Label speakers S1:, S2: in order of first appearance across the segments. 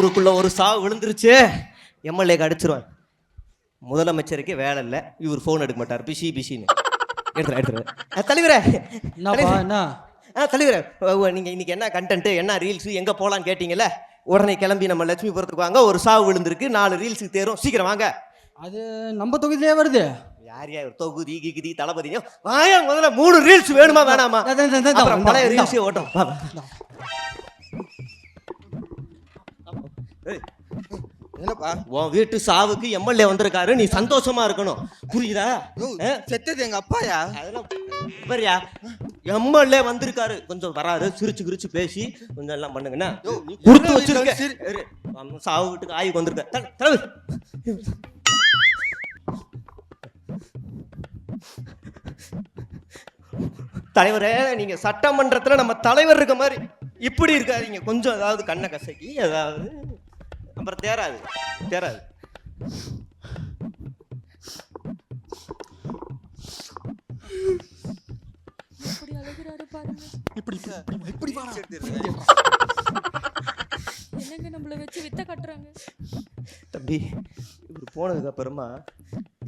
S1: ஊருக்குள்ள ஒரு சாவு விழுந்துருச்சு. எம்எல்ஏக்கு அடிச்சிருவான். முதலமைச்சருக்கு வேலை இல்லை, இவர் ஃபோன் எடுக்க மாட்டார், பிசின்னு எடுத்துரு. தலைவரே
S2: என்ன
S1: தலைவரே, நீங்கள் இன்னைக்கு என்ன கண்டென்ட், என்ன ரீல்ஸு, எங்கே போகலான்னு கேட்டீங்கல்ல, உடனே கிளம்பி நம்ம லட்சுமிபுரத்துக்கு வாங்க. ஒரு சாவு விழுந்திருக்கு, 4 ரீல்ஸுக்கு தேரும், சீக்கிரம் வாங்க.
S2: அது நம்ம தொகுதியிலே வருது.
S1: யார் தொகுதி கிகுதி தளபதியோ வாயா, முதல்ல 3 ரீல்ஸ் வேணுமா வேணாமா? அப்புறம் பழைய ரீல்ஸே ஓட்டும்.
S3: என்னப்பா
S1: உன் வீட்டு சாவுக்கு எம்எல்ஏ வந்திருக்காரு, நீ சந்தோஷமா இருக்கணும், புரியுதா?
S3: செத்தது எங்க அப்பாயா?
S1: அதெல்லாம் பாரியா, எம்எல்ஏ வந்திருக்காரு, கொஞ்சம் வராரு, சிரிச்சு கிரிச்சு பேசி கொஞ்சம் எல்லாம் பண்ணுங்கண்ணா. கொடுத்து வச்சிருக்க சாவு வீட்டுக்கு ஆய்வுக்கு வந்திருக்க. தலைவரே, நீங்க சட்டமன்றத்துல நம்ம தலைவர் இருக்க மாதிரி இப்படி இருக்காதீங்க, கொஞ்சம் ஏதாவது கண்ணை கசக்கி ஏதாவது, அப்புறம் தேராது.
S4: என்னங்க நம்மள வச்சு வித்த கட்டுறாங்க.
S1: தம்பி, இவர் போனதுக்கு அப்புறமா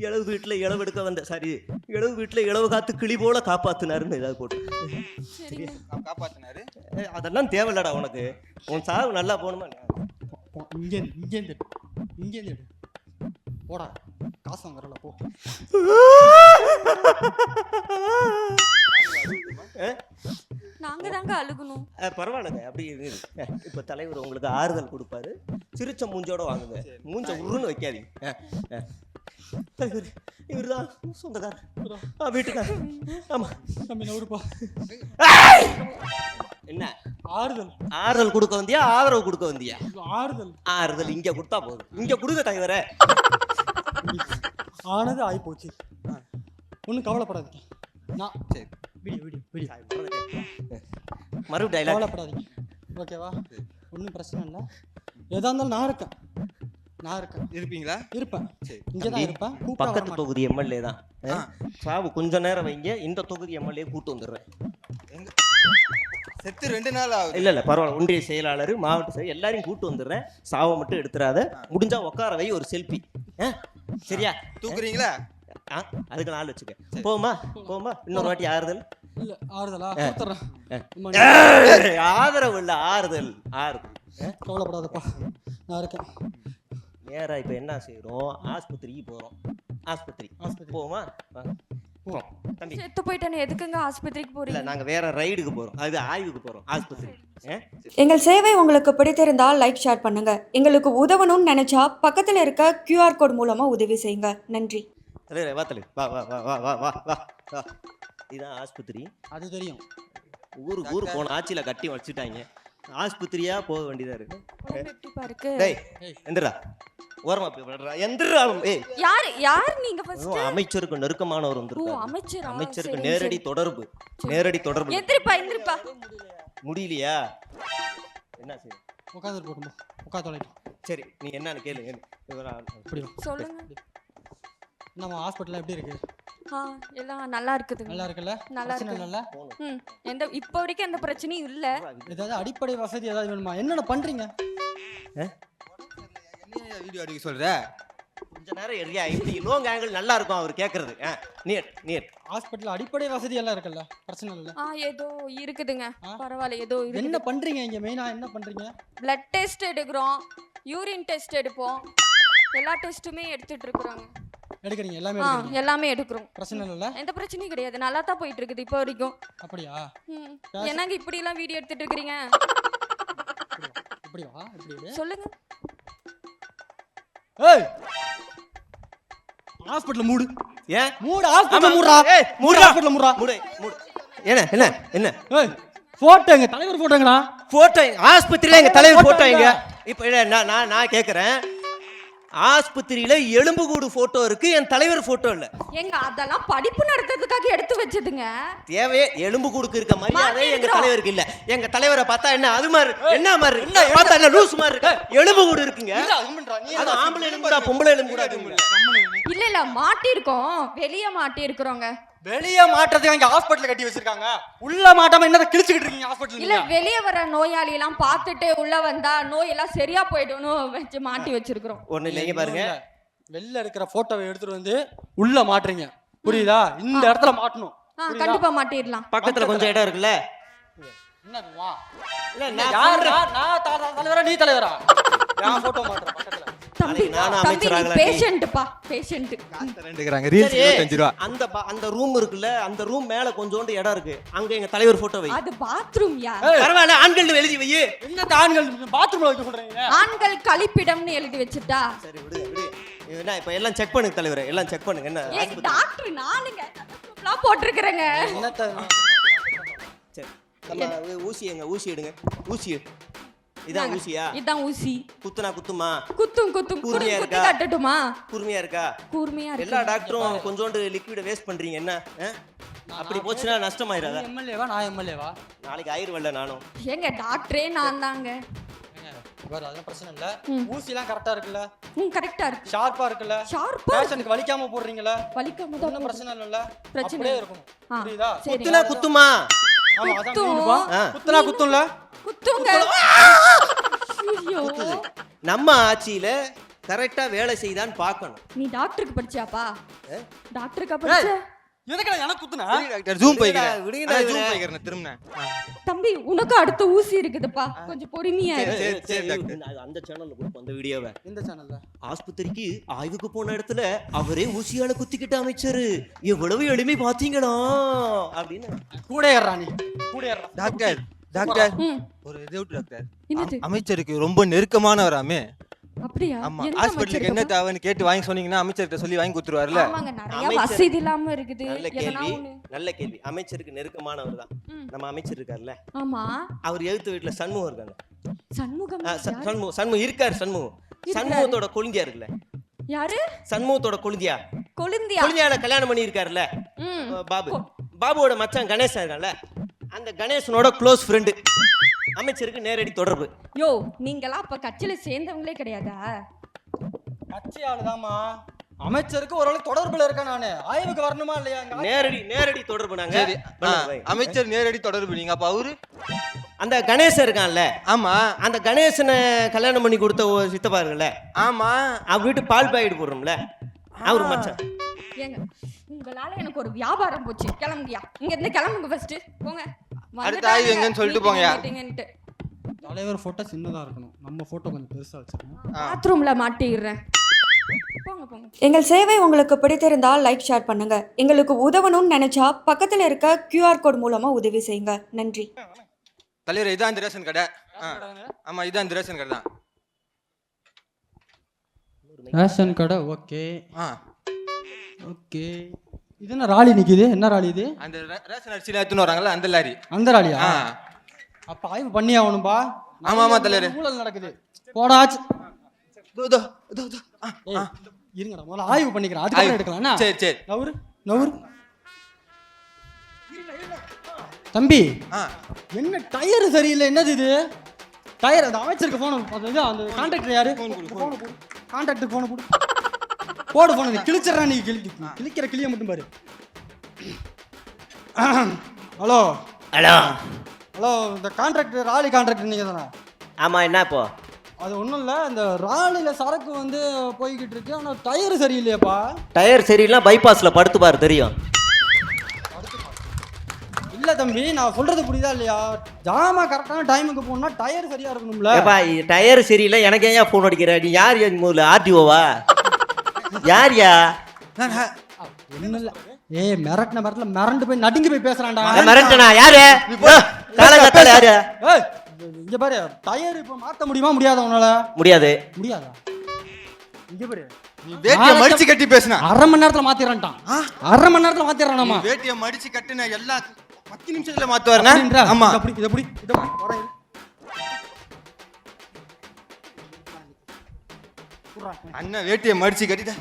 S1: இளவு வீட்டுல இளவு எடுக்க வந்த இளவு வீட்டுல இளவு காத்து கிளி போல காப்பாத்தினாருன்னு ஏதாவது போட்டு
S3: காப்பாத்தினாரு.
S1: அதெல்லாம் தேவையில்லடா உனக்கு. உன் சாவு நல்லா போகணுமா?
S2: இங்கே போடா, காசு வாங்கறல போ.
S4: நாங்க தாங்க அழுகணும்.
S1: பரவாயில்லைங்க, அப்படி இப்ப தலைவர் உங்களுக்கு ஆறுதல் கொடுப்பாரு, சிரிச்ச மூஞ்சோட வாங்குங்க, மூஞ்ச உருன்னு வைக்காதீங்க. தலைவர் இவர்தான் சொந்தக்காரர், வீட்டுக்காரர். ஆமா என்ன ஆறுதல் கொடுக்க வந்தியா, ஆதரவு கொடுக்க வந்தியா? ஆறுதல் இங்க கொடுத்தா போதும், இங்க கொடுங்க தலைவரே.
S2: ஆனது ஆகி போச்சு, ஒன்றும் கவலைப்படாதீங்க. நான் சரி
S1: மறுபடியும்
S2: கவலைப்படாதீங்க, ஓகேவா? ஒன்றும் பிரச்சனை இல்லை. எதா இருந்தாலும் நான் இருக்கேன்.
S3: இருப்பீங்களா?
S2: இருப்பேன், இங்கே தான் இருப்பேன்.
S1: பக்கத்து தொகுதி எம்எல்ஏ தான். சாவு கொஞ்ச நேரம் வைங்க, இந்த தொகுதி எம்எல்ஏ கூட்டு வந்துடுறேன்.
S3: செத்து 2 நாள் ஆகுது.
S1: இல்ல பரவாயில்ல, ஒன்றிய செயலாளர், மாவட்ட செயலர் எல்லாரையும் கூட்டு வந்துடுறேன். சாவை மட்டும் எடுத்துறாத, முடிஞ்சா உட்கார வை, ஒரு செல்ஃபி. சரியா?
S3: தூக்குறீங்களா?
S1: அதுக்கு நாள் வச்சுக்க. போமா இன்னொரு வாட்டி ஆறுதல்
S2: இல்ல, ஆறுதலா
S1: ஆதரவு இல்ல, ஆறுதல்.
S2: கவலைப்படாதப்பா, நான் இருக்கேன்.
S1: நேரா இப்ப என்ன செய்யறோம், ஆஸ்பத்திரிக்கு போறோம். ஆஸ்பத்திரி போமா? தம்பி
S4: செத்து போயிட்டானே, எதுக்குங்க ஆஸ்பத்திரிக்கு போறீங்க?
S1: இல்ல, நாங்க வேற ரைடுக்கு போறோம், அது ஆய்வுக்கு போறோம். ஆஸ்பத்திரி.
S5: எங்கள் சேவை உங்களுக்கு பிடித்திருந்தால் லைக், ஷேர் பண்ணுங்க. எங்களுக்கு உதவணும்னு நினைச்சா பக்கத்துல இருக்க QR கோட் மூலமா உதவி செய்யுங்க. நன்றி.
S1: வா. இதுதான் ஆஸ்பத்திரி.
S2: அது தெரியும்.
S1: ஊரு போன ஆட்சியில கட்டி வச்சுட்டாங்க, ஆஸ்பத்திரியா போக வேண்டியதா இருக்கு. எந்திரா, ஓரமா போய் எந்திரா.
S4: யார் நீங்க?
S1: அமைச்சருக்கு நெருக்கமானவர் வந்திருக்காரு. அமைச்சருக்கு நேரடி தொடர்பு.
S4: எந்திரிப்பா.
S1: முடியலையா? என்ன செய்ய?
S2: உட்காந்து
S1: சரி, நீ என்னன்னு கேளு.
S4: சொல்லுங்க.
S2: நம்ம ஹாஸ்பிட்டல் எப்படி இருக்கு?
S4: எல்லாம் நல்லா இருக்குதுங்க.
S2: நல்லா இருக்குல்ல?
S4: நல்லா இருக்கு. இப்போ வரைக்கும் எந்த பிரச்சனையும் இல்ல.
S2: ஏதாவது அடிப்படை வசதி ஏதாவது வேணுமா? என்னென்ன பண்றீங்க?
S3: என்ன வீடியோ எடுக்க சொல்ற?
S1: கொஞ்ச நேரம் எரியா, இப்படி லோங் ஆங்கிள் நல்லா இருக்கும் அவர் கேக்குறது. நீர்
S2: ஹாஸ்பிட்டல் அடிப்படை வசதி எல்லாம் இருக்குல்ல, பிரச்சனை இல்ல?
S4: ஏதோ இருக்குதுங்க, பரவாயில்ல, ஏதோ இருக்கு.
S2: என்ன பண்றீங்க இங்க? மெயினா என்ன பண்றீங்க?
S4: பிளட் டெஸ்ட் எடுக்கிறோம், யூரின் டெஸ்ட் எடுப்போம், எல்லா டெஸ்ட்டுமே எடுத்துட்டு இருக்கோம்.
S2: எடுக்கிறீங்க?
S4: எல்லாமே எடுக்கிறோம்.
S2: பிரச்சனை இல்ல?
S4: எந்த பிரச்சனையும் கிடையாது, நல்லா தான் போயிட்டு இருக்குது இப்போ வரைக்கும்.
S2: அப்படியா?
S4: என்னங்க இப்படி எல்லாம் வீடியோ எடுத்துட்டு இருக்கீங்க? சொல்லுங்க.
S2: ஏய், ஹாஸ்பிடல் மூடு.
S1: ஏன்
S2: மூடு? ஹாஸ்பிடல் மூடுடா. ஏய், மூடு ஹாஸ்பிடல் மூடுடா.
S1: மூடு. என்ன?
S2: ஏய், போட்டோ எங்க தலைவர் போட்டோங்கடா.
S1: போட்டோ ஆஸ்பத்திரியில எங்க தலைவர் போட்டோ எங்க? இப்போ நான் கேக்குறேன், ஆஸ்பத்திரியில எலும்புக்கூடு போட்டோ இருக்கு, என் தலைவர் போட்டோ இல்ல.
S4: எங்க அதெல்லாம் படிப்பு நடத்துறதுக்காக எடுத்து வச்சதுங்க.
S1: தேவையே எலும்புக்கூடுக்கு இருக்க மரியாதை எங்க தலைவருக்கு இல்ல. எங்க தலைவரை பார்த்தா என்ன அது மாதிரி என்ன மாதிரி பார்த்தா என்ன லூஸ் மாதிரி இருக்கு? எலும்புக்கூடு இருக்குங்க. அது ஆம்பளை எலும்புடா, பொம்பளை எலும்புடா?
S4: இல்ல மாட்டி இருக்கோம், வெளிய மாட்டி இருக்கறோங்க.
S2: வெளியே மாட்டுறதுக்கு இங்க ஹாஸ்பிட்டல் கட்டி வச்சிருக்காங்க, உள்ள மாட்டாம என்ன கிழிச்சுக்கிட்டு இருக்கீங்க ஹாஸ்பிட்டல்?
S4: இல்ல வெளியே வர நோயாளி எல்லாம் பார்த்துட்டு உள்ள வந்தா நோய் எல்லாம் சரியா போயிடும்னு வச்சு மாட்டி வச்சிருக்கிறோம்.
S1: ஒண்ணு இல்லைங்க பாருங்க,
S2: வெளில இருக்கிற போட்டோவை எடுத்துட்டு வந்து உள்ள மாட்டுறீங்க, புரியுதா? இந்த இடத்துல மாட்டணும்.
S4: கண்டிப்பா மாட்டிடலாம்.
S1: பக்கத்துல கொஞ்சம் இடம் இருக்குல்ல.
S2: என்னதுவா?
S1: இல்ல
S2: நான் தலைவரா நீ தலைவரா? நான் போட்டோ மாட்டுறேன் பக்கத்துல.
S4: தம்பி நீ பேஷண்ட்ப்பா, பேஷண்ட்.
S3: ரெண்டுக்குறாங்க ரீல்ஸ் 25 ரூபாய்.
S1: அந்த ரூம் இருக்குல்ல, அந்த ரூம் மேல கொஞ்சோண்டு இடம் இருக்கு, அங்க எங்க தலைவர் போட்டோ வை.
S4: அது பாத்ரூம் யா?
S1: பரவாயில்ல, ஆண்கள் எழுதி வை.
S2: என்ன ஆண்கள் பாத்ரூம்ல வைக்க சொல்றீங்க?
S4: ஆண்கள் கழிப்பிடம்னு எழுதி வச்சிட்டா.
S1: சரி விடு விடு. என்ன இப்ப எல்லாம் செக் பண்ணுங்க தலைவரே, எல்லாம் செக் பண்ணுங்க. என்ன
S4: டாக்டர் நானுங்க எல்லாம் போட்டுருக்கறேங்க.
S2: என்னத்த
S1: சரி நம்ம ஊசி எங்க, ஊசி எடுங்க. ஊசி இதான் ஊசியா? இதான்
S4: ஊசி.
S1: குத்துனா குத்துமா?
S4: குத்தும்.
S1: கூர்மையா இருக்கா?
S4: கட்டட்டுமா?
S1: கூர்மையா இருக்கா?
S4: கூர்மையா இருக்கு.
S1: எல்லா டாக்டரும் கொஞ்சோண்டு லிக்விட வேஸ்ட் பண்றீங்க. என்ன அப்படி போச்சுன்னா நஷ்டமாயிராதா?
S2: எம்எல்ஏவா? நான் எம்எல்ஏவா?
S1: நாளைக்கு ஆயிருவல்ல நானும்.
S4: ஏங்க டாக்டரே நான் தாங்க.
S2: வேற அதெல்லாம் பிரச்சனை இல்ல. ஊசி எல்லாம் கரெக்ட்டா இருக்குல்ல?
S4: கரெக்ட்டா இருக்கு.
S2: ஷார்ப்பா இருக்குல்ல?
S4: ஷார்ப்பா.
S2: பேஷண்ட்க்கு வலிக்காம போடுறீங்களா?
S4: வலிக்காம தான்.
S2: ஒண்ணும் பிரச்சனை இல்ல.
S4: பிரச்சனை
S2: அப்படியே இருக்கும். புரியுதா?
S1: குத்துனா குத்துமா?
S2: ஆமா அதான் குத்துப்பா. குத்துனா குத்தும்ல?
S4: குத்துங்க. ஐயோ.
S1: நம்ம ஆட்சியில கரெக்டா வேலை செய்தான்னு பார்க்கணும்.
S4: நீ டாக்டருக்கு படிச்சியாப்பா? டாக்டருக்கு படிச்ச?
S2: எதுக்குடா எனக்கு குத்துனா?
S3: டாக்டர் ஜூம் போய்க்கிறேன்.
S1: விடுங்கடா,
S3: ஜூம் போய்க்கிறேன் திரும்ப.
S4: தம்பி உனக்கு அடுத்த ஊசி இருக்குதுப்பா, கொஞ்சம் பொறுமையா இரு.
S1: சரி டாக்டர், அந்த சேனல்ல கொடுப்போம் அந்த வீடியோவை.
S2: இந்த சேனல்ல
S1: ஆஸ்பத்திரிக்கு ஆய்வுக்கு போன இடத்துல அவரே ஊசியால குத்திக்கிட்ட அமைச்சரு, எவ்வளவு எளிமை பாத்தீங்களா அப்படின்னு
S2: கூட ஏறா. நீ கூட ஏறா.
S3: டாக்டர் டாக்டர் ஒரு டவுட் டாக்டர்.
S4: என்னது?
S3: அமைச்சருக்கு ரொம்ப நெருக்கமானவராமே.
S4: அப்படியா?
S3: ஆமா, ஹாஸ்பிடலுக்கு என்ன தேவைன்னு கேட்டு வாங்கி சொன்னீங்கன்னா அமைச்சர்கிட்ட சொல்லி வாங்கி கொடுத்துருவாருல.
S4: ஆமாங்க, நிறைய வசதி இல்லாம இருக்குது.
S1: நல்ல கேள்வி, நல்ல கேள்வி. அமைச்சருக்கு நெருக்கமானவர் தான் நம்ம அமைச்சர் இருக்கார்ல.
S4: ஆமா, அவர்
S1: எழுத்து வீட்டுல சண்முகம் இருக்காங்க.
S4: சண்முகம்
S1: இருக்காரு. சண்முகத்தோட கொழுந்தியா இருக்குல்ல.
S4: யாரு?
S1: சண்முகத்தோட கொழுந்தியா.
S4: கொழுந்தியால
S1: கல்யாணம் பண்ணி இருக்காருல்ல பாபுவோட மச்சான் கணேசன் இருக்கான்ல, அந்த கணேசனோட க்ளோஸ் ஃப்ரெண்டு அமைச்சருக்கு நேரடி தொடர்பு.
S4: யோ நீங்களா அப்ப கட்சியில சேர்ந்தவங்களே கிடையாதா?
S2: கட்சி ஆளுதாமா, அமைச்சருக்கு ஓரளவு தொடர்புல இருக்கேன் நானு. ஆய்வுக்கு வரணுமா இல்லையா?
S1: நேரடி தொடர்பு. நாங்க
S3: அமைச்சர் நேரடி தொடர்பு. நீங்க அப்ப அவரு
S1: அந்த கணேசன் இருக்கான்ல.
S3: ஆமா,
S1: அந்த கணேசனை கல்யாணம் பண்ணி கொடுத்த சித்தப்பா இருக்குல்ல.
S3: ஆமா,
S1: அவர் வீட்டு பால் பாக்கெட் போடுறோம்ல, அவரு மச்சான்.
S4: ஏங்க உங்களால எனக்கு ஒரு வியாபாரம் போச்சு. கிளம்புங்கயா, இங்க இருந்து கிளம்புங்க ஃபர்ஸ்ட். போங்க.
S3: அடுத்த ஆய்வு எங்கன்னு சொல்லிட்டு போங்கயா.
S2: தலைவர் போட்டோ சின்னதா இருக்கணும், நம்ம போட்டோ கொஞ்சம் பெருசா வச்சிருக்கோம்.
S4: பாத்ரூம்ல மாட்டிடுறேன். போங்க.
S5: எங்கள் சேவை உங்களுக்கு பிடித்திருந்தால் லைக் ஷேர் பண்ணுங்க. எங்களுக்கு உதவணும்னு நினைச்சா பக்கத்தில் இருக்க QR கோட் மூலமா உதவி செய்யுங்க. நன்றி.
S3: தலைவர் இதான் இந்த ரேஷன் கடை. ஆமா, இதான் இந்த ரேஷன் கடை தான்.
S2: ரேஷன் கடை. Okay okay. இது என்ன ராலி நிக்குது? என்ன ராலி இது?
S3: அந்த ரேஷன் அரிசி எடுத்துன்னு வராங்கல்ல, அந்த லாரி.
S2: அந்த ராலியா? அப்ப ஆய்வு பண்ணி ஆகணும்பா.
S3: ஆமா தலைவர்,
S2: ஊழல் நடக்குது. போடாச்சு. இருங்கடா, முதல்ல ஆய்வு பண்ணிக்கிறேன், அதுக்கப்புறம் எடுக்கலாம்.
S3: சரி
S2: நவுரு. தம்பி என்ன டயர் சரியில்லை? என்னது இது டயர்? அந்த அமைச்சருக்கு போன், அந்த கான்ட்ராக்டர் யாரு? கான்ட்ராக்டருக்கு போன் போடு போன கிழிச்சிடறா. நீ கிழிக்கிற கிளிய மட்டும் பாரு. ஹலோ, இந்த கான்ட்ராக்டர், ராலி கான்ட்ராக்டர் நீங்க தானே?
S1: ஆமா, என்ன இப்போ?
S2: அது ஒன்றும் இல்லை, இந்த ராலியில சரக்கு வந்து போய்கிட்டு இருக்கு, ஆனால் டயர் சரியில்லையாப்பா.
S1: டயர் சரியில்லை, பைபாஸ்ல படுத்து பாரு, தெரியும்.
S2: இல்ல தம்பி, நான் சொல்றது புரியுதா இல்லையா? ஜாமா கரெக்டான டைமுக்கு போகணும்னா டயர் சரியா இருக்கணும்ல.
S1: டயர் சரியில்லை, எனக்கு ஏன் ஃபோன் அடிக்கிற? நீ யார்? முதல்ல ஆர்டிஓவா? யார்யா?
S2: ஒன்றும் இல்லை. மிரட்டின மிரண்டு போய் நடுங்கி போய் பேசுறான்டா.
S1: மிரட்டனா? யாரு? யாரு?
S2: இங்க பாரு, டயர் இப்ப மாத்த முடியுமா? முடியாத உன்னால?
S1: முடியாதா?
S2: இங்க பாரு,
S3: நீ வேட்டியை மடிச்சு கட்டி பேசுனா
S2: அரை மணி நேரத்துல மாத்திரான்ட்டான். அரை மணி நேரத்துல மாத்திரானாமா?
S3: வேட்டியை மடிச்சு கட்டின எல்லா 10 நிமிஷத்துல மாத்துவாருனா? ஆமா.
S2: இத புடி
S3: அண்ணா வேட்டியை மடிச்சு கட்டிட்டா.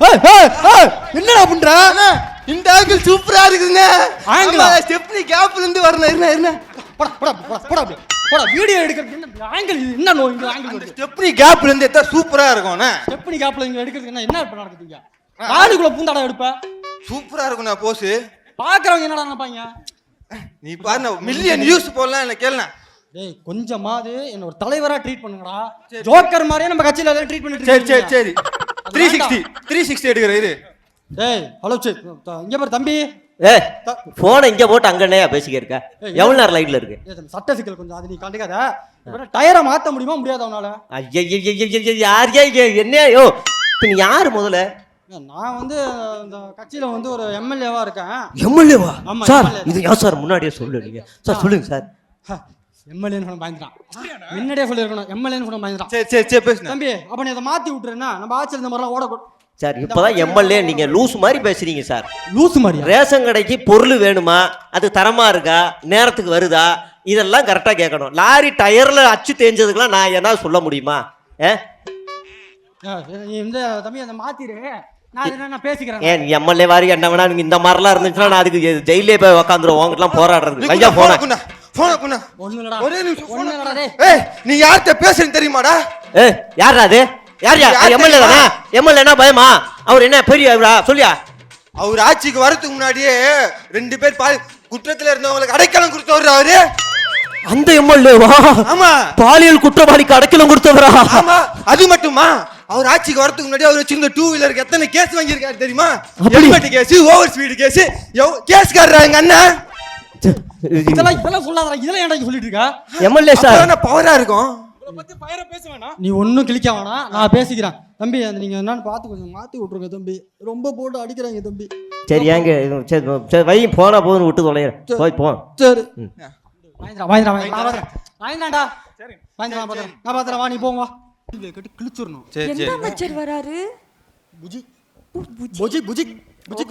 S2: என்னடா பண்ற?
S3: இந்த ஆங்கிள் சூப்பரா இருக்குதுங்க. ஆங்கிள் ஸ்டெப்னி கேப்ல இருந்து வரணும். என்ன
S2: போடா வீடியோ எடுக்கிறது என்ன ஆங்கிள்? இது என்ன நோ? இந்த ஆங்கிள்
S3: ஸ்டெப்னி கேப்ல இருந்து எடுத்தா சூப்பரா இருக்கும்ண்ணே.
S2: ஸ்டெப்னி கேப்ல இங்க எடுக்கிறது என்ன? என்ன இப்ப நடக்குதுங்க? ராலிக்குள்ள பூந்தாடா எடுப்ப.
S3: சூப்பரா இருக்கும்ண்ணா போஸ்.
S2: பாக்குறவங்க என்னடா நினைப்பாங்க?
S3: நீ பாரு மில்லியன் வியூஸ் போடலாம் என்ன கேளுண்ணா.
S2: டேய் கொஞ்சமாவது என்ன ஒரு தலைவரா ட்ரீட் பண்ணுங்கடா. ஜோக்கர் மாதிரியே நம்ம கட்சியில எல்லாம் ட்ரீட் பண்ணிட்டு
S3: சரி
S2: இருக்கீங்க.
S3: சரி சரி 360 எடுக்கிற இரு.
S2: டேய் ஹலோ சே இங்க பாரு தம்பி.
S1: ஏய் போனை இங்க போட்டு அங்கனே பேசிக்க இருக்க. எவ்வளவு நேரம் லைட்ல இருக்கு?
S2: சட்ட சிக்கல் கொஞ்சம் அது நீ கண்டுக்காத. டயரை மாத்த முடியுமா முடியாத அவனால?
S1: யார் என்ன யோ நீ யாரு முதல்ல?
S2: நான் வந்து இந்த கட்சியில வந்து ஒரு எம்எல்ஏவா இருக்கேன்.
S1: எம்எல்ஏவா?
S2: ஆமா,
S1: சார்
S2: MLA.
S1: இது ஏன் சார் முன்னாடியே சொல்லுங்க சார். சொல்லுங்க சார்.
S2: எம்எல்ஏன்னு சொன்ன பயந்துட்டான். முன்னாடியே சொல்லிருக்கணும் எம்எல்ஏன்னு சொன்ன பயந்துட்டான்.
S3: சரி பேசுண்ணா.
S2: தம்பி அப்ப நீ அதை மாத்தி விட்டுறேன்னா நம்ம ஆட்சியில் இந்த மாதிரிலாம் ஓட
S1: சார் இப்பதான் எம்எல்ஏ நீங்க லூஸ் மாதிரி பேசுறீங்க சார்.
S2: லூசு மாதிரியா?
S1: ரேஷன் கடைக்கு பொருள் வேணுமா, அது தரமா இருக்கா, நேரத்துக்கு வருதா, இதெல்லாம் கரெக்டா கேட்கணும். லாரி டயர்ல அச்சு தேஞ்சதுக்கெல்லாம் நான் என்ன சொல்ல முடியுமா?
S2: நீ இந்த தம்பி அதை மாத்திரு. நான் பேசிக்கிறேன்.
S1: ஏன் எம்எல்ஏ வாரி என்ன வேணா நீங்க இந்த மாதிரிலாம் இருந்துச்சுன்னா நான் அதுக்கு ஜெயிலே போய் உக்காந்துருவோம். உங்ககிட்டலாம் போராடுறது கையா போன
S3: ஒரே நிமிஷம். ஏய் நீ யார்கிட்ட பேசுறேன்னு தெரியுமாடா?
S1: யாரா அது? யார் எம்எல்ஏ தானே? எம்எல்ஏனா பயமா? அவர் என்ன பெரிய சொல்லியா?
S3: அவர் ஆட்சிக்கு வரதுக்கு முன்னாடியே 2 பேர் குற்றத்துல இருந்தவங்களுக்கு அடைக்கலம் கொடுத்தவர் அவரு.
S1: அந்த எம்எல்ஏவா? ஆமா. பாலியல் குற்றவாளிக்கு அடைக்கலம் கொடுத்தவரா?
S3: ஆமா. அது மட்டுமா, அவர் ஆட்சிக்கு வரதுக்கு முன்னாடி அவர் வச்சிருந்த 2 வீலருக்கு எத்தனை கேஸ் வாங்கியிருக்காரு தெரியுமா? Helmet case, over speed case, கேஸ்காரரா எங்க அண்ணன்.
S2: இதெல்லாம் சொல்லாதடா. இதெல்லாம் ஏன்டா சொல்லிட்டு இருக்கா?
S1: எம்எல்ஏ சார்
S3: என்ன பவரா இருக்கும்?
S2: நீ ஒன்னும் கிளிக்க வேணாம், நான் பேசிக்கிறேன். தம்பி அந்த நீங்க என்னன்னு பார்த்து கொஞ்சம் மாத்தி விட்டுருங்க தம்பி. ரொம்ப போட்டு அடிக்கிறாங்க தம்பி.
S1: சரி ஏங்க சரி வை போனா போதுன்னு விட்டு தொலைகிறேன். போய் போ.
S2: சரி வாங்கிடாடா. சரி நான் பாத்துறேன். வா நீ போங்க வா. கட்டி கிழிச்சிடணும்.
S4: எந்த அமைச்சர் வராரு?
S2: புஜிக்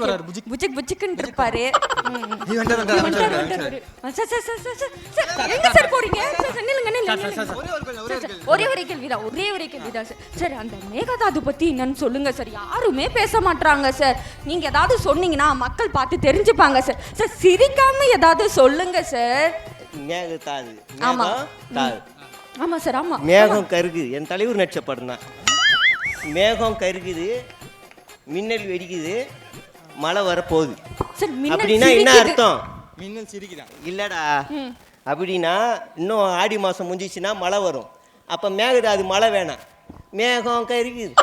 S2: வராரு.
S4: புஜிக்னு இருப்பாரு.
S3: நீ வந்தாரு.
S4: எங்க சார் போறீங்க? நில்லுங்க. ஒரே ஒரு கேள்விதான் சார். சார் அந்த மேகதாது பத்தி என்னன்னு சொல்லுங்க சார். யாருமே பேச மாட்டாங்க சார். நீங்க ஏதாவது சொன்னீங்கன்னா மக்கள் பார்த்து தெரிஞ்சுப்பாங்க சார். சார் சிரிக்காம ஏதாவது சொல்லுங்க சார்.
S1: மேகதாது.
S4: ஆமா ஆமா சார். ஆமா
S1: மேகம் கருகுது. என் தலைவர் நடிச்ச படம் தான். மேகம் கருகுது, மின்னல் வெடிக்குது, மழை வரப்போகுது. அப்படின்னா என்ன அர்த்தம்?
S3: மின்னல் சிரிக்குதான்.
S1: இல்லடா அப்படின்னா இன்னும் ஆடி மாசம் முடிஞ்சிச்சுன்னா மழை வரும். அப்ப மேகதாது மழை வேணாம். மேகம் கருகுது,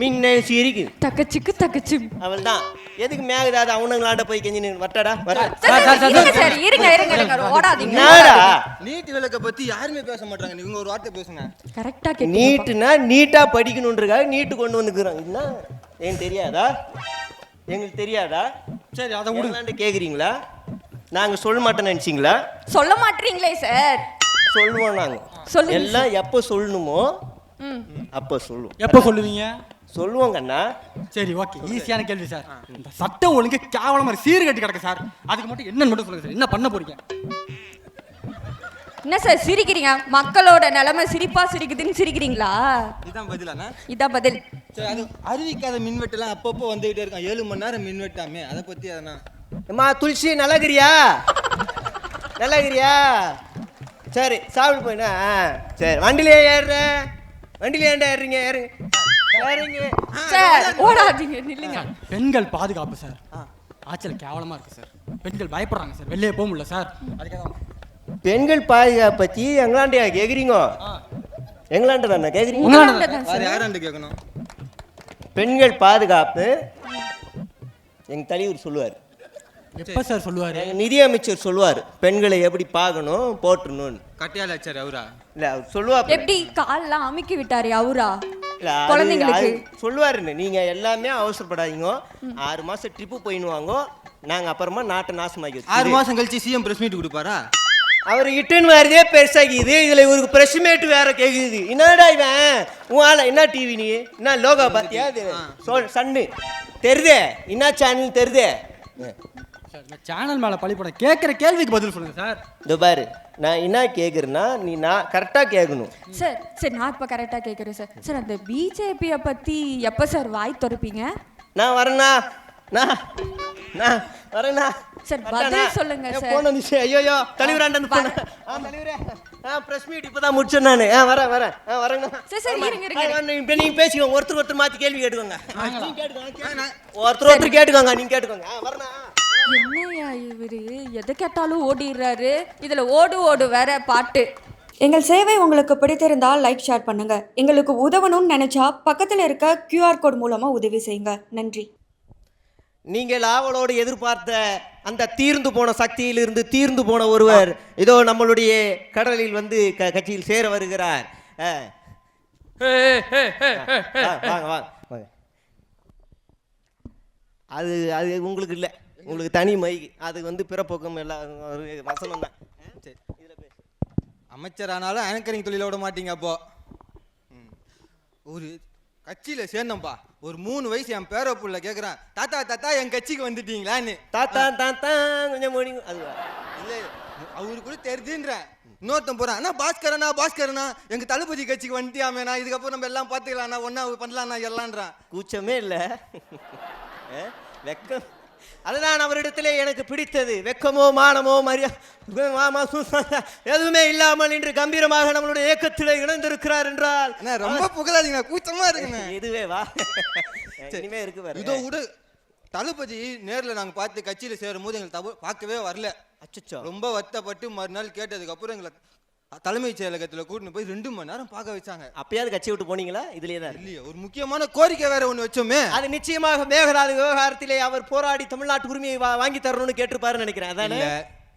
S1: மின்னல் சிரிக்குது,
S4: தக்கச்சு
S1: அவள் தான். எதுக்கு மேகதாது அவனுங்களாண்ட போய் கெஞ்சி வட்டடா
S4: இருங்க ஓடாதீங்க.
S3: நீட் விளக்க பத்தி யாருமே பேச மாட்டாங்க. நீங்க ஒரு வார்த்தை பேசுங்க.
S4: கரெக்டா கேக்குறீங்க.
S1: நீட்னா நீட்டா படிக்கணும்ன்றதுக்காக நீட்டு கொண்டு வந்துக்கிறாங்க. என்ன ஏன் தெரியாதா? எங்களுக்கு தெரியாதா?
S2: சரி அதை விடுங்க.
S1: கேக்குறீங்களா? நாங்க சொல்ல மாட்டோம்னு நினைச்சீங்களா?
S4: சொல்ல மாட்டீங்களே சார்.
S1: சொல்லுவோம் நாங்க. எல்லாம் எப்போ சொல்லணுமோ அப்போ சொல்லுவோம்.
S2: எப்போ சொல்லுவீங்க?
S1: சொல்லுவோங்க அண்ணா.
S2: சரி ஓகே. ஈஸியான கேள்வி சார். இந்த சட்டம் ஒழுங்கு கேவலமா சீர் கட்டி கிடக்கு சார். அதுக்கு மட்டும் என்னன்னு மட்டும் சொல்லுங்க சார். என்ன பண்ண போறீங்க?
S4: என்ன சார் சிரிக்கிறீங்க? மக்களோட நிலைமை சிரிக்குதுன்னு சிரிக்கிறீங்களா?
S3: இதான் பதிலாண்ணா?
S4: இதான் பதில்.
S3: சரி அது அறிவிக்காத மின்வெட்டுலாம் அப்பப்போ வந்துகிட்டே இருக்கான். 7 மணி நேரம் மின்வெட்டாமே, அதை பத்தி அதனா
S1: அம்மா துளசி நல்லாகிறியா? சரி சாப்பிட்டு போயினா. சரி வண்டியிலே ஏறுற. வண்டியில ஏன்டா ஏறுறீங்க? ஏறுங்க
S4: சார். ஓடாதீங்க, நில்லுங்க.
S2: பெண்கள் பாதுகாப்பு சார் ஆட்சியில் கேவலமா இருக்கு சார். பெண்கள் பயப்படுறாங்க சார். வெளியே போக முடியல சார். அதுக்காக
S1: பெண்கள் பாதுகாப்பு பற்றி எங்களாண்டையா கேட்குறீங்க? எங்களாண்ட தானே கேட்குறீங்க?
S3: யாராண்டு கேட்கணும்?
S1: பெண்கள் பாதுகாப்பு எங்கள் தலைவர் சொல்லுவார்.
S2: எப்போ சார் சொல்லுவார்?
S1: நிதியமைச்சர் சொல்லுவார் பெண்களை எப்படி பார்க்கணும் போட்டணும்னு.
S3: கட்டியாலாச்சார் அவரா?
S1: இல்லை அவர் சொல்லுவார்.
S4: எப்படி கால்லாம் அமுக்கி விட்டாரு அவரா?
S1: குழந்தைங்களுக்கு சொல்லுவாருன்னு. நீங்கள் எல்லாமே அவசரப்படாதீங்க. 6 மாதம் ட்ரிப்பு போயிடுவாங்க. நாங்கள் அப்புறமா நாட்டை நாசமாக்கி
S3: 6 மாதம் கழிச்சு சிஎம் பிரஸ் மீட் கொடுப்பாரா?
S1: அவர் இட்டுன்னு வரதே பெருசாகிது. இதில் இவருக்கு பிரஸ் மீட் வேற கேட்குது. என்னடா இவன் உன் என்ன டிவி நீ என்ன லோகா பார்த்தியா? சன்னு தெரிதே. என்ன சேனல் தெரிதே?
S2: சேனல் மேலே பழிப்படம் கேட்குற கேள்விக்கு பதில் சொல்லுங்க சார்.
S1: இந்த பாரு நான் என்ன கேட்குறேன்னா நான் கரெக்டாக கேட்கணும்
S4: சார். சரி நான் இப்போ கரெக்டாக கேட்குறேன் சார். சார் அந்த பிஜேபியை பற்றி எப்போ சார் வாய் திறப்பீங்க?
S1: நான் வரேண்ணா. நான் வரேண்ணா.
S4: சார் பதில் சொல்லுங்க சார்.
S1: போன நிமிஷம் ஐயோ தலைவராண்ட போன தலைவரே பிரஸ் மீட் இப்பதான் முடிச்சேன் நான். வரேன் வரேங்க.
S4: சரி இருங்க.
S1: இப்போ நீங்க பேசிக்கோங்க, ஒருத்தர் மாத்தி கேள்வி கேட்டுக்கோங்க. நீங்க கேட்டுக்கோங்க, ஒருத்தர் கேட்டுக்கோங்க, நீங்க கேட்டுக்கோங்க. வரேன்.
S4: என்னையா இவரு எதை கேட்டாலும் ஓடிடுறாரு, இதுல ஓடு வேற பாட்டு.
S5: எங்கள் சேவை உங்களுக்கு பிடித்திருந்தால் லைக் ஷேர் பண்ணுங்க. எங்களுக்கு உதவணும்னு நினைச்சா பக்கத்தில் இருக்க QR கோட் மூலமா உதவி செய்யுங்க. நன்றி.
S1: நீங்கள் ஆவலோடு எதிர்பார்த்த அந்த தீர்ந்து போன சக்தியிலிருந்து தீர்ந்து போன ஒருவர் இதோ நம்மளுடைய கடலில் வந்து கட்சியில் சேர வருகிறார். வாங்க வாங்க வாங்க. அது அது உங்களுக்கு இல்லை, உங்களுக்கு தனி மைக். அது வந்து பிறப்போக்கம் எல்லாம் ஒரு வசனம் தான். சரி, இதில் பேசு.
S3: அமைச்சர் ஆனாலும் ஆங்கரிங் தொழில விட மாட்டீங்க. அப்போ ஒரு கட்சியில சேர்ந்தோம்பா, ஒரு 3 வயசு என் பேர புள்ள கேட்குறான், தாத்தா என் கட்சிக்கு வந்துட்டீங்களான்னு.
S1: தாத்தா கொஞ்சம் மோடி. அது
S3: இல்லை, அவரு கூட தெரிஞ்சுன்றேன். இன்னொருத்தன் போறான், அண்ணா பாஸ்கரனா எங்க தளபதி கட்சிக்கு வந்துட்டியாமேண்ணா, இதுக்கப்புறம் நம்ம எல்லாம் பார்த்துக்கலாம்ண்ணா, ஒன்னா பண்ணலாம்ண்ணா எல்லான்றான்.
S1: கூச்சமே இல்லை, வெக்கம். அதுதான் அவரிடத்திலே எனக்கு பிடித்தது. வெக்கமோ மானமோ எதுவுமே இல்லாமல் இன்று கம்பீரமாக நம்மளுடைய இயக்கத்திலே இணைந்திருக்கிறார் என்றால்
S3: ரொம்ப புகழாதீங்க, கூச்சமா இருக்குங்க.
S1: இதுவே வா இனிமே இருக்கு பாரு.
S3: இதோ விடு, தளபதி நேர்ல நாங்க பார்த்து கட்சியில சேரும் போது எங்களுக்கு பார்க்கவே வரல.
S1: அச்சச்சோ.
S3: ரொம்ப வருத்தப்பட்டு மறுநாள் கேட்டதுக்கு அப்புறம் எங்களை தலைமைச் செயலகத்துல கூட்டின்னு போய் 2 மணி நேரம் பார்க்க வச்சாங்க.
S1: அப்பயாவது கட்சி விட்டு போனீங்களா? இதுலயே தான்
S3: இல்லையே, ஒரு முக்கியமான கோரிக்கை வேற ஒண்ணு வச்சோமே. அது
S1: நிச்சயமாக மேகதாது விவகாரத்திலே அவர் போராடி தமிழ்நாட்டு உரிமையை வாங்கி தரணும்னு கேட்டிருப்பாருன்னு நினைக்கிறேன். அதானே?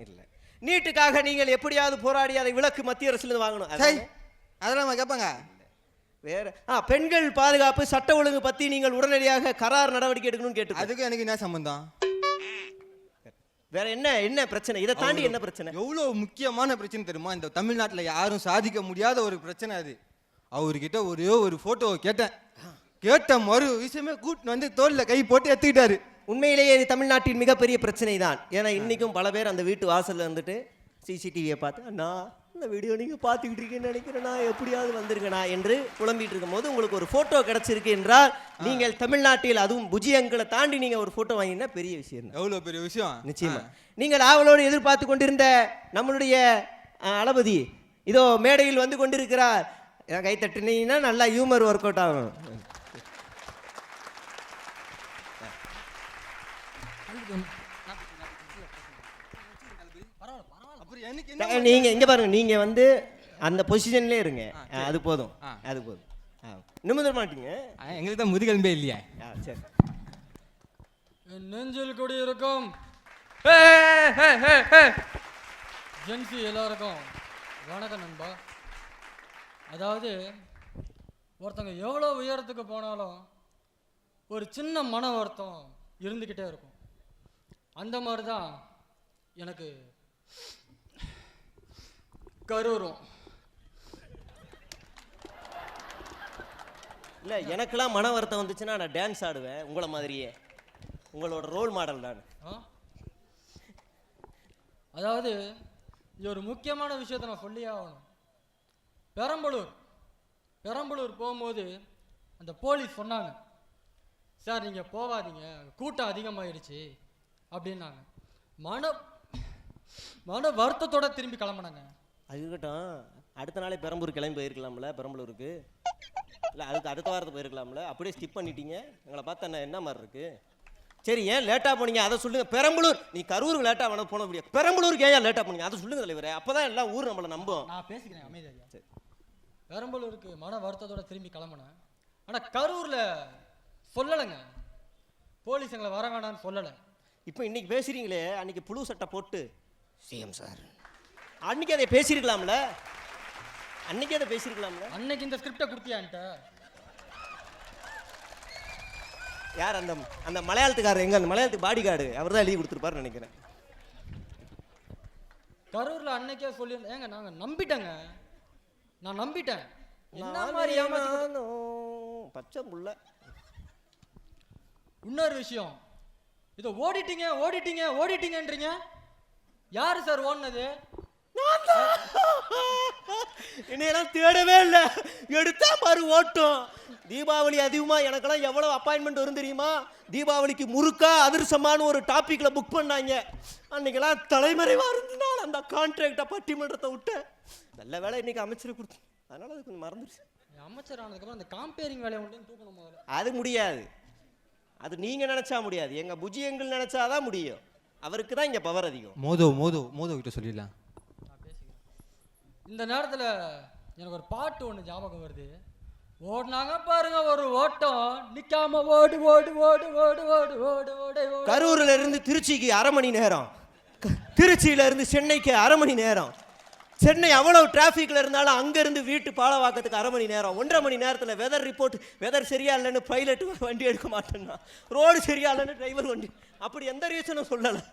S1: இல்ல, நீட்டுக்காக நீங்கள் எப்படியாவது போராடி அதை விலக்கு மத்திய அரசுல இருந்து வாங்கணும்.
S3: அதெல்லாம் கேட்பாங்க.
S1: வேற பெண்கள் பாதுகாப்பு சட்ட ஒழுங்கு பத்தி நீங்கள் உடனடியாக கரார் நடவடிக்கை எடுக்கணும்னு கேட்டு.
S3: அதுக்கு எனக்கு என்ன சம்பந்தம்?
S1: வேற என்ன பிரச்சனை? இதை தாண்டி என்ன பிரச்சனை?
S3: எவ்வளவு முக்கியமான பிரச்சனை தெரியுமா? இந்த தமிழ்நாட்டுல யாரும் சாதிக்க முடியாத ஒரு பிரச்சனை அது. அவர்கிட்ட ஒரே ஒரு போட்டோ கேட்ட மறு விஷயமே கூட்டின்னு வந்து தோல்ல கை போட்டு எடுத்துக்கிட்டாரு.
S1: உண்மையிலேயே இது தமிழ்நாட்டின் மிகப்பெரிய பிரச்சனை தான். ஏன்னா இன்னைக்கும் பல பேர் அந்த வீட்டு வாசல்ல இருந்துட்டு சிசிடிவியை பார்த்து, அண்ணா இந்த வீடியோ நீங்கள் பார்த்துக்கிட்டு இருக்கீங்கன்னு நினைக்கிறேண்ணா, எப்படியாவது வந்துருங்கண்ணா என்று புலம்பிட்டு இருக்கும் போது உங்களுக்கு ஒரு ஃபோட்டோ கிடச்சிருக்கு என்றால் நீங்கள் தமிழ்நாட்டில், அதுவும் புஜியங்களை தாண்டி நீங்கள் ஒரு ஃபோட்டோ வாங்கினா பெரிய விஷயம்.
S3: எவ்வளோ பெரிய விஷயம்.
S1: நிச்சயமா. நீங்கள் ஆவலோடு எதிர்பார்த்து கொண்டிருந்த நம்மளுடைய அளபதி இதோ மேடையில் வந்து கொண்டிருக்கிறார். கை தட்டினீங்கன்னா நல்லா ஹியூமர் ஒர்க் அவுட் ஆகும். நீங்க இங்க பாருங்க, நீங்க வந்து அந்த பொசிஷன்லயே இருங்க. அது போதும், அது போதும். நிமிர்ந்த மாட்டீங்க,
S3: எங்களுக்கு தான் முதுகெலும்பே இல்லையா?
S1: சரி.
S2: நெஞ்சில் கொடி இருக்கும் ஜென்சி எல்லாருக்கும் வணக்கம் நண்பா. அதாவது ஒருத்தங்க எவ்வளோ உயரத்துக்கு போனாலும் ஒரு சின்ன மன வருத்தம் இருந்துக்கிட்டே இருக்கும். அந்த மாதிரி தான் எனக்கு கரூரும்.
S1: இல்லை, எனக்கெல்லாம் மன வருத்தம் வந்துச்சுன்னா நான் டான்ஸ் ஆடுவேன் உங்களை மாதிரியே. உங்களோட ரோல் மாடல் நான்.
S2: அதாவது இது ஒரு முக்கியமான விஷயத்தை நான் சொல்லியே ஆகணும். பெரம்பலூர் போகும்போது அந்த போலீஸ் சொன்னாங்க, சார் நீங்கள் போகாதீங்க, கூட்டம் அதிகமாகிடுச்சு அப்படின்னாங்க. மன வருத்தத்தோட திரும்பி கிளம்புனாங்க.
S1: அதுக்கிட்டும் அடுத்த நாளே பெரம்பலூர் கிளம்பி போயிருக்கலாம்ல, பெரம்பலூருக்கு. இல்லை, அதுக்கு அடுத்த வாரத்தை போயிருக்கலாம்ல. அப்படியே ஸ்கிப் பண்ணிட்டீங்க. எங்களை பார்த்தா என்ன மாதிரி இருக்கு? சரி, ஏன் லேட்டாக போனீங்க அதை சொல்லுங்க. பெரம்பலூர், நீ கரூருக்கு லேட்டாக வேணா போன முடியாது, பெரம்பலூருக்கு ஏன் லேட்டாக போனீங்க அதை சொல்லுங்க தலைவரே. அப்போதான் எல்லாம் ஊர் நம்மளை நம்பும்.
S2: நான் பேசிக்கிறேன் அமைதியா. சரி, பெரம்பலூருக்கு மன வருத்தத்தோட திரும்பி கிளம்புனேன். ஆனால் கரூரில் சொல்லலைங்க, போலீஸ் எங்களை வர வேணான்னு சொல்லலை.
S1: இப்போ இன்னைக்கு பேசுறீங்களே, அன்னைக்கு புழு சட்டை போட்டு சிஎம் சார் அன்னைக்கு அதை பேசியிருக்கலாம்ல.
S2: அன்னைக்கு இந்த ஸ்கிரிப்டை கொடுத்தியான்ட்ட
S1: யார்? அந்த மலையாளத்துக்காரர், எங்க அந்த மலையாளத்துக்கு பாடி கார்டு, அவர் தான் எழுதி கொடுத்துருப்பாருன்னு நினைக்கிறேன்.
S2: கரூர்ல அன்னைக்கே சொல்லியிருந்தேன். ஏங்க நான் நம்பிட்டேன். என்ன மாதிரி
S1: பச்சை புள்ள.
S2: இன்னொரு விஷயம், இதை ஓடிட்டீங்கன்றீங்க. யாரு சார் ஓடுனது?
S1: என்னையெல்லாம் தேடவே இல்லை, எடுத்தா பாரு ஓட்டம். தீபாவளி அதிகமா எனக்கெல்லாம் எவ்வளவு அப்பாயின்மெண்ட் வரும் தெரியுமா? தீபாவளிக்கு முறுக்கா அதிர்சமான ஒரு டாபிக்ல புக் பண்ணாங்க. அன்னைக்கெல்லாம் தலைமறைவா இருந்தனால அந்த கான்ட்ராக்டை பட்டிமன்றத்தை விட்டேன். நல்ல வேலை இன்னைக்கு அமைச்சர் கொடுத்து, அதனால அது கொஞ்சம் மறந்துடுச்சு.
S2: அமைச்சர் ஆனதுக்கப்புறம் அந்த காம்பேரிங் வேலையை ஒன்று தூக்கணும் முதல்ல.
S1: அது முடியாது, அது நீங்க நினைச்சா முடியாது. எங்க புஜி எங்கள் நினைச்சாதான் முடியும். அவருக்கு தான் இங்க பவர் அதிகம்.
S3: மோதோ கிட்ட சொல்லிடலாம்.
S2: இந்த நேரத்தில் எனக்கு ஒரு பாட்டு ஒன்று ஞாபகம் வருது. ஓடினாங்க பாருங்க ஒரு ஓட்டம், நிக்காம ஓடு ஓடு ஓடு ஓடு ஓடு ஓடு ஓடு ஓடு.
S1: கரூர்ல இருந்து திருச்சிக்கு 1/2 மணி நேரம், திருச்சியில இருந்து சென்னைக்கு 1/2 மணி நேரம். சென்னை அவ்வளவு டிராஃபிக்ல இருந்தாலும் அங்க இருந்து வீட்டு பாலவாக்கத்துக்கு 1/2 மணி நேரம். 1.5 மணி நேரத்துல வெதர் ரிப்போர்ட், வெதர் சரியா இல்லைன்னு பைலட் வண்டி எடுக்க மாட்டேன்னா, ரோடு சரியா இல்லைன்னு டிரைவர் வண்டி. அப்படி எந்த ரீசனும் சொல்லலை.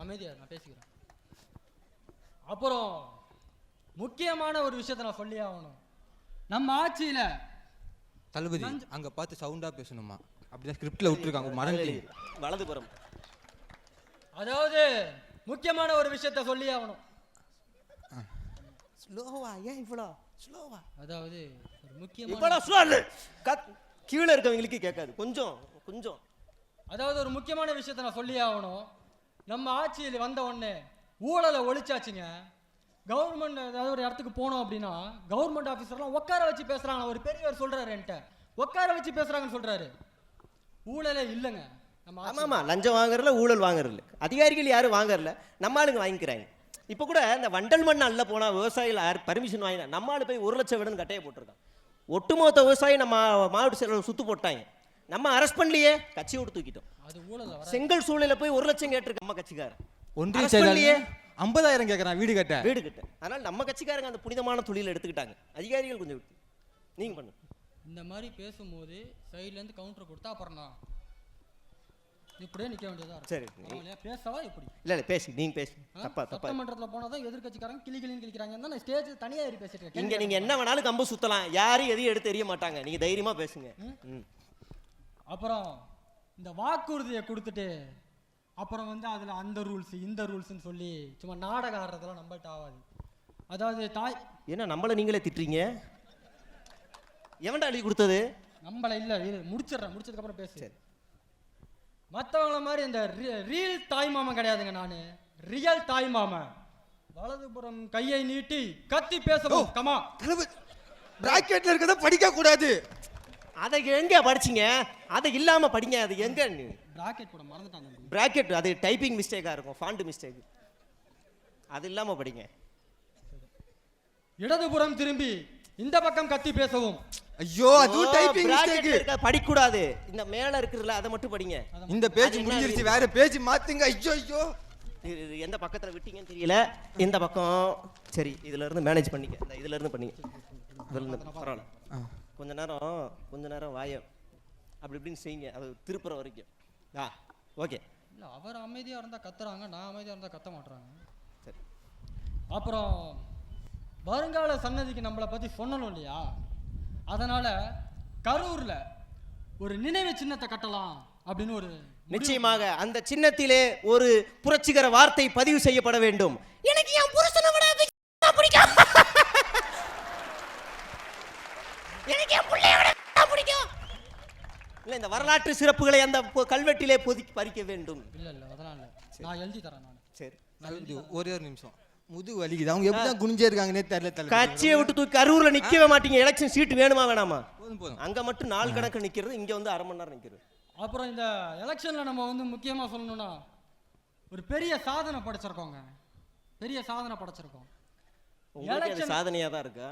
S2: அமைதியா நான் பேசிக்கிறேன். அப்புறம் முக்கியமான ஒரு விஷயத்தை நான் சொல்லி ஆகணும். நம்ம ஆட்சியில
S3: தளபதி அங்க பார்த்து சவுண்டா பேசணுமா? அப்படிதான் ஸ்கிரிப்ட்ல விட்டுருக்காங்க, மறந்து
S1: வலதுபுறம்.
S2: அதாவது முக்கியமான ஒரு விஷயத்தை சொல்லி ஆகணும்.
S1: ஸ்லோவா? ஏன் இவ்வளோ ஸ்லோவா?
S2: அதாவது ஒரு முக்கியமான
S1: இவ்வளோ ஸ்லோ இல்லை, கீழே இருக்கவங்களுக்கு கேட்காது, கொஞ்சம் கொஞ்சம்.
S2: அதாவது ஒரு முக்கியமான விஷயத்தை நான் சொல்லி ஆகணும். நம்ம ஆட்சியில் வந்த உடனே ஊழலை ஒழிச்சாச்சுங்க. கவர்மெண்ட் ஏதாவது ஒரு இடத்துக்கு போனோம் அப்படின்னா கவர்மெண்ட் ஆஃபீஸர்லாம் உட்கார வச்சு பேசுறாங்க. ஒரு பெரியவர் சொல்றாரு, என்கிட்ட உட்கார வச்சு பேசுறாங்கன்னு சொல்றாரு. ஊழலே இல்லைங்க நம்ம.
S1: ஆமாமா, லஞ்சம் வாங்குறதுல ஊழல் வாங்குறதுல அதிகாரிகள் யாரும் வாங்குறல, நம்ம ஆளுங்க வாங்கிக்கிறாங்க. இப்போ கூட இந்த வண்டல் மண் அல்ல போனா விவசாயிகள் யார் பர்மிஷன் வாங்கினா, நம்ம ஆளு போய் 1 லட்சம் வேணும்னு கட்டையை போட்டிருக்கான். ஒட்டுமொத்த விவசாயி நம்ம மாவட்ட செயலர் சுத்து போட்டாங்க. நம்ம அரெஸ்ட் பண்ணலையே, கட்சி விட்டு தூக்கிட்டோம்.
S2: அது ஊழல்.
S1: செங்கல் சூளையில போய் 1 லட்சம் கேட்டிருக்க நம்ம கட்சிக்காரன்.
S3: ஒன்றிய செயலாளர் 50,000 கேட்கறான் வீடு கட்ட.
S1: அதனால நம்ம கட்சிக்காரங்க அந்த புனிதமான தொழிலை எடுத்துக்கிட்டாங்க. அதிகாரிகள் கொஞ்சம் விட்டு நீங்க பண்ணு.
S2: இந்த மாதிரி பேசும்போது சைட்ல இருந்து கவுண்டர் கொடுத்தா அப்புறம் நான் இப்படியே நிக்க வேண்டியதா இருக்கு.
S1: சரி,
S2: பேசவா எப்படி?
S1: இல்ல பேசி, நீங்க பேசி. தப்பா
S2: சட்டமன்றத்துல போனாதான் எதிர்க்கட்சிக்காரங்க கிளிகிளின்னு கிளிக்கிறாங்க. நான் ஸ்டேஜ் தனியா ஏறி பேசிட்டு இருக்கேன்.
S1: இங்க நீங்க என்ன வேணாலும் கம்பு சுத்தலாம், யாரும் எதையும் எடுத்து எறிய மாட்டாங்க. நீங்க தைரியமா பேசுங்க.
S2: அப்புறம் இந்த வாக்குறுதியை கொடுத்துட்டு அப்புறம் வந்து அதில் அந்த ரூல்ஸ் இந்த ரூல்ஸ்ன்னு சொல்லி சும்மா நாடகம் ஆடுறதெல்லாம் நம்மள்ட்ட ஆகாது. அதாவது தாய்
S1: என்ன நம்மளை நீங்களே திட்டுறீங்க? எவன்டா எழுதி கொடுத்தது?
S2: நம்மளை இல்லை, முடிச்சதுக்கப்புறம் பேசு. மற்றவங்கள மாதிரி இந்த ரியல் தாய் மாமன் கிடையாதுங்க. நான் ரியல் தாய் மாமன். வலதுபுறம் கையை நீட்டி கத்தி பேசவும். கமா
S3: பிராக்கெட்ல இருக்கத படிக்க கூடாது.
S1: அதை எங்க படிச்சீங்க? அதை இல்லாம படிங்க. அது எங்க?
S2: பிராக்கெட் போட மறந்துட்டாங்க.
S1: பிராக்கெட் அது டைப்பிங் மிஸ்டேக்கா இருக்கும், ஃபாண்ட் மிஸ்டேக். அது இல்லாம படிங்க.
S2: இடதுபுறம் திரும்பி இந்த பக்கம் கத்தி பேசவும்.
S3: ஐயோ, அது டைப்பிங் மிஸ்டேக்.
S1: படிக்க கூடாது. இந்த மேல இருக்குதுல அதை மட்டும் படிங்க.
S3: இந்த பேஜ் முடிஞ்சிருச்சு, வேற பேஜ் மாத்துங்க. ஐயோ ஐயோ,
S1: எந்த பக்கத்துல விட்டீங்கன்னு தெரியல. இந்த பக்கம் சரி, இதுல இருந்து மேனேஜ் பண்ணிக்க. இந்த இதுல இருந்து பண்ணிக்க. இதுல இருந்து பரவாயில்ல. கொஞ்ச நேரம் வாயம் அப்படி இப்படின்னு செய்யுங்க, அது திருப்புற வரைக்கும். ஓகே.
S2: இல்லை, அவர் அமைதியாக இருந்தால் கத்துறாங்க, நான் அமைதியாக இருந்தால் கத்த மாட்டுறாங்க.
S1: சரி.
S2: அப்புறம் வருங்கால சன்னதிக்கு நம்மளை பற்றி சொல்லணும் இல்லையா? அதனால் கரூரில் ஒரு நினைவு சின்னத்தை கட்டலாம் அப்படின்னு ஒரு.
S1: நிச்சயமாக அந்த சின்னத்திலே ஒரு புரட்சிகர வார்த்தை பதிவு செய்யப்பட வேண்டும். எனக்கு என் புருஷனை விட பிடிக்கும், எனக்கு என் பிள்ளைய விட பிடிக்கும். இல்ல, இந்த வரலாற்று சிறப்புகளை அந்த கல்வெட்டிலே பறிக்க வேண்டும்.
S2: இல்ல அதெல்லாம் இல்ல, நான் எழுதி தரேன். நான்
S1: சரி,
S3: ஒரே ஒரு நிமிஷம். முதுகு வலிக்குது, அவங்க எப்படிதான் குனிஞ்சே இருக்காங்கன்னே தெரியல.
S1: கட்சியை விட்டு தூக்கி கரூர்ல நிக்கவே மாட்டீங்க. எலெக்ஷன் சீட் வேணுமா வேணாமா?
S3: போதும்.
S1: அங்க மட்டும் 4 கணக்கு நிக்கிறது, இங்க வந்து 1/2 மணி நேரம் நிக்கிறது.
S2: அப்புறம் இந்த எலெக்ஷன்ல நம்ம வந்து முக்கியமா சொல்லணும்னா ஒரு பெரிய சாதனை படைச்சிருக்கோங்க. பெரிய சாதனை படைச்சிருக்கோம்.
S1: உங்களுக்கு சாதனையா தான் இருக்கா?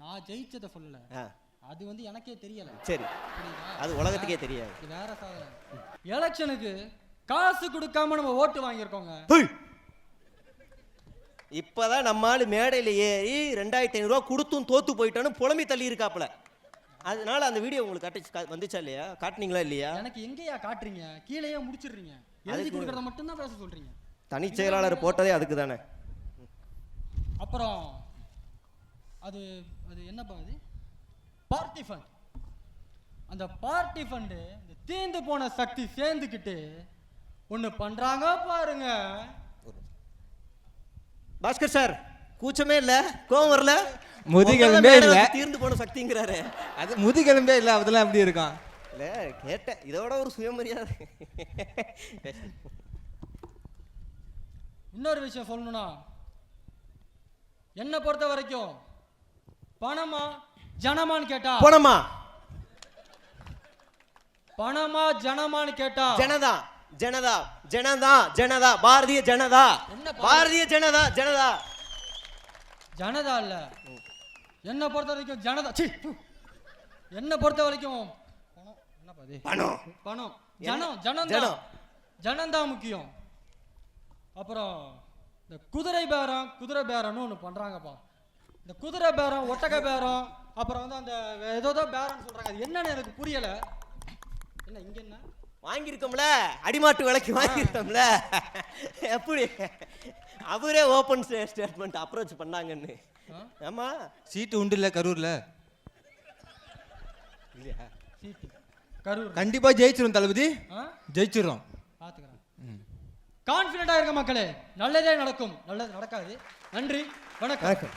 S2: நான் ஜெயிச்சதை சொல்லல, அது வந்து எனக்கே தெரியல.
S1: சரி, அது உலகத்துக்கே தெரியாது.
S2: இது வேற சாதனை. எலெக்ஷனுக்கு காசு கொடுக்காம நம்ம ஓட்டு வாங்கியிருக்கோங்க.
S1: இப்பதான் நம்ம ஆளு மேடையில ஏறி 2500 ரூபா கொடுத்தும் தோத்து போயிட்டான்னு புலம்பி தள்ளி இருக்காப்ல. அதனால அந்த வீடியோ உங்களுக்கு வந்துச்சா இல்லையா? காட்டுனீங்களா இல்லையா?
S2: எனக்கு எங்கேயா காட்டுறீங்க? கீழேயே முடிச்சிடுறீங்க. எழுதி கொடுக்கறத மட்டும் தான் பேச சொல்றீங்க.
S1: தனி செயலாளர் போட்டதே அதுக்கு தானே.
S2: அப்புறம் அது அது என்னப்பா அது? Party fund. அந்த பார்ட்டி ஃபண்டு இந்த தீந்து போன சக்தி சேர்ந்துக்கிட்டு ஒன்று பண்றாங்க பாருங்க.
S1: பாஸ்கர் சார் கூச்சமே இல்ல, கோவம் வரல,
S3: முதுகெலும்பே இல்ல.
S1: தீர்ந்து போன சக்திங்கிறாரு.
S3: அது முதுகெலும்பே இல்ல, அதெல்லாம் எப்படி இருக்கான்?
S1: இல்ல கேட்டேன், இதோட ஒரு சுயமரியாதை.
S2: இன்னொரு விஷயம் சொல்லணும்னா, என்னை பொறுத்த வரைக்கும் பணமா ஜனமான்னு கேட்டா,
S1: போனமா
S2: பணமா ஜனமான்னு கேட்டா
S1: ஜனதா ஜனதா ஜனதா ஜனதா பாரதிய ஜனதா, பாரதிய ஜனதா ஜனதா
S2: ஜனதா இல்ல. என்னை பொறுத்த வரைக்கும் ஜனதா. என்னை பொறுத்த வரைக்கும் பணம். என்னப்பா இது?
S1: பணம்
S2: பணம். ஜனம் ஜனம்
S1: ஜனம்.
S2: ஜனம் தான் முக்கியம். அப்புறம் இந்த குதிரை பேரம்னு ஒன்று பண்றாங்கப்பா. இந்த குதிரை பேரம், ஒட்டக பேரம், அப்புறம் வந்து அந்த ஏதோ பேரம்னு சொல்றாங்க. அது என்னன்னு எனக்கு புரியல. என்ன இங்க என்ன
S1: வாங்கியிருக்கோம்ல, அடிமாட்டு விலைக்கு வாங்கியிருக்கோம்ல, எப்படி அவரே ஓப்பன் ஸ்டேட்மெண்ட் அப்ரோச் பண்ணாங்கன்னு. ஆமா,
S3: சீட்டு உண்டு இல்ல கரூர்ல?
S2: சீட்டு கரூர்
S3: கண்டிப்பா ஜெயிச்சிரும் தளபதி, ஜெயிச்சிரும்.
S2: பார்த்துக்கிறேன். கான்ஃபிடென்ட்டா இருக்க மக்களே, நல்லதே நடக்கும், நல்லது நடக்காது. நன்றி, வணக்கம்.